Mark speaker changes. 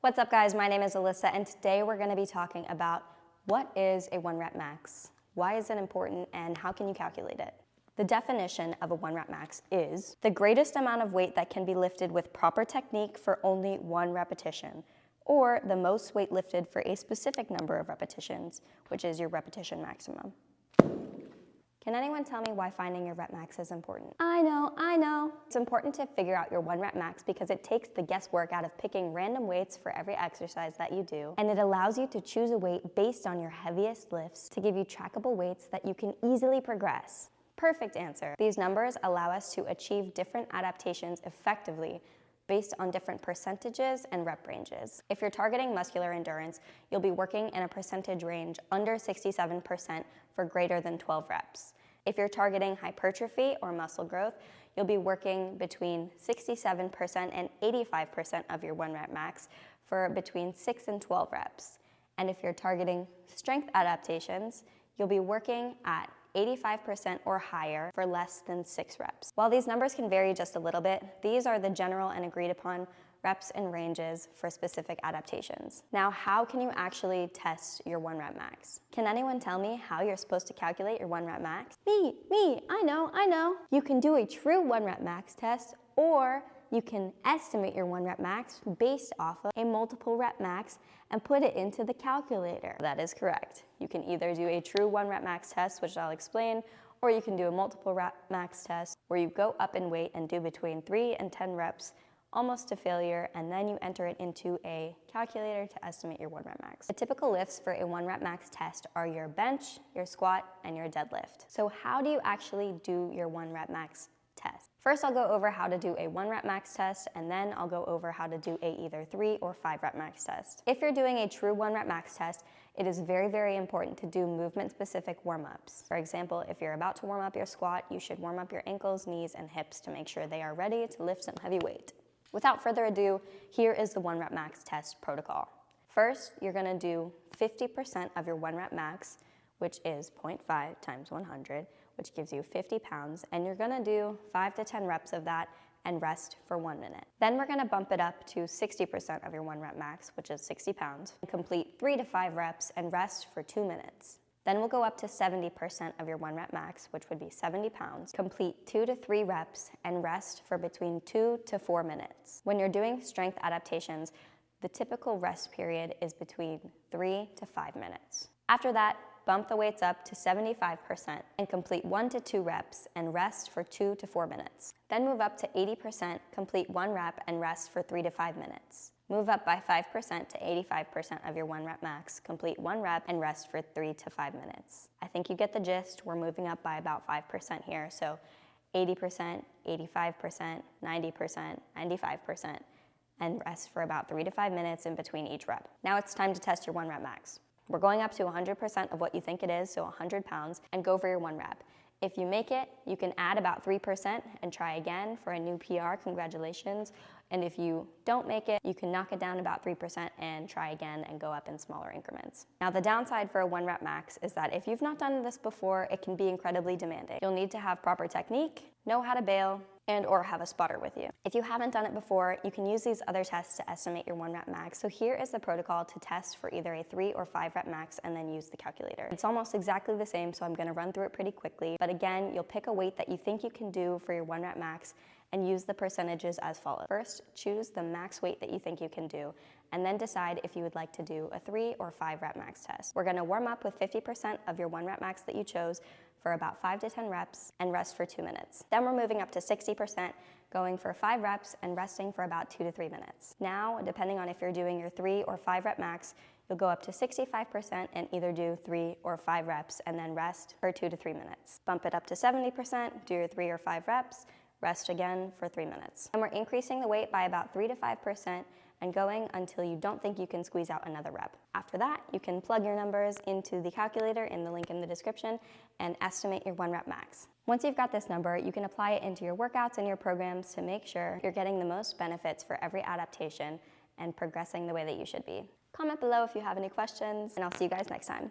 Speaker 1: What's up guys, my name is Alyssa and today we're gonna be talking about what is a 1 rep max, why is it important, and how can you calculate it? The definition of a 1 rep max is the greatest amount of weight that can be lifted with proper technique for only 1 repetition, or the most weight lifted for a specific number of repetitions, which is your repetition maximum. Can anyone tell me why finding your rep max is important? I know. It's important to figure out your 1 rep max because it takes the guesswork out of picking random weights for every exercise that you do, and it allows you to choose a weight based on your heaviest lifts to give you trackable weights that you can easily progress. Perfect answer. These numbers allow us to achieve different adaptations effectively based on different percentages and rep ranges. If you're targeting muscular endurance, you'll be working in a percentage range under 67% for greater than 12 reps. If you're targeting hypertrophy or muscle growth, you'll be working between 67% and 85% of your 1 rep max for between 6 and 12 reps. And if you're targeting strength adaptations, you'll be working at 85% or higher for less than 6 reps. While these numbers can vary just a little bit, these are the general and agreed upon reps and ranges for specific adaptations. Now, how can you actually test your 1 rep max? Can anyone tell me how you're supposed to calculate your 1 rep max? Me, I know. You can do a true 1 rep max test, or you can estimate your 1 rep max based off of a multiple rep max and put it into the calculator. That is correct. You can either do a true 1 rep max test, which I'll explain, or you can do a multiple rep max test where you go up in weight and do between 3 and 10 reps almost to failure, and then you enter it into a calculator to estimate your 1 rep max. The typical lifts for a 1 rep max test are your bench, your squat, and your deadlift. So how do you actually do your 1 rep max test? First, I'll go over how to do a 1 rep max test, and then I'll go over how to do a either 3 or 5 rep max test. If you're doing a true 1 rep max test, it is very important to do movement-specific warm-ups. For example, if you're about to warm up your squat, you should warm up your ankles, knees, and hips to make sure they are ready to lift some heavy weight. Without further ado, here is the 1 rep max test protocol. First, you're gonna do 50% of your 1 rep max, which is 0.5 times 100, which gives you 50 pounds, and you're gonna do 5 to 10 reps of that and rest for 1 minute. Then we're gonna bump it up to 60% of your 1 rep max, which is 60 pounds, and complete 3 to 5 reps and rest for 2 minutes. Then we'll go up to 70% of your 1 rep max, which would be 70 pounds, complete 2 to 3 reps and rest for between 2 to 4 minutes. When you're doing strength adaptations, the typical rest period is between 3 to 5 minutes. After that, bump the weights up to 75% and complete 1 to 2 reps and rest for 2 to 4 minutes. Then move up to 80%, complete 1 rep and rest for 3 to 5 minutes. Move up by 5% to 85% of your 1 rep max, complete 1 rep and rest for 3 to 5 minutes. I think you get the gist. We're moving up by about 5% here, so 80%, 85%, 90%, 95%, and rest for about 3 to 5 minutes in between each rep. Now it's time to test your 1 rep max. We're going up to 100% of what you think it is, so 100 pounds, and go for your 1 rep. If you make it, you can add about 3% and try again for a new PR, congratulations. And if you don't make it, you can knock it down about 3% and try again and go up in smaller increments. Now the downside for a 1 rep max is that if you've not done this before, it can be incredibly demanding. You'll need to have proper technique, know how to bail, and/or have a spotter with you. If you haven't done it before, you can use these other tests to estimate your 1 rep max. So here is the protocol to test for either a 3 or 5 rep max and then use the calculator. It's almost exactly the same, so I'm gonna run through it pretty quickly. But again, you'll pick a weight that you think you can do for your 1 rep max and use the percentages as follows. First, choose the max weight that you think you can do, and then decide if you would like to do a 3 or 5 rep max test. We're gonna warm up with 50% of your 1 rep max that you chose for about 5 to 10 reps and rest for 2 minutes. Then we're moving up to 60%, going for 5 reps and resting for about 2 to 3 minutes. Now, depending on if you're doing your 3 or 5 rep max, you'll go up to 65% and either do 3 or 5 reps and then rest for 2 to 3 minutes. Bump it up to 70%, do your 3 or 5 reps, rest again for 3 minutes. And we're increasing the weight by about 3 to 5% and going until you don't think you can squeeze out another rep. After that, you can plug your numbers into the calculator in the link in the description and estimate your 1 rep max. Once you've got this number, you can apply it into your workouts and your programs to make sure you're getting the most benefits for every adaptation and progressing the way that you should be. Comment below if you have any questions, and I'll see you guys next time.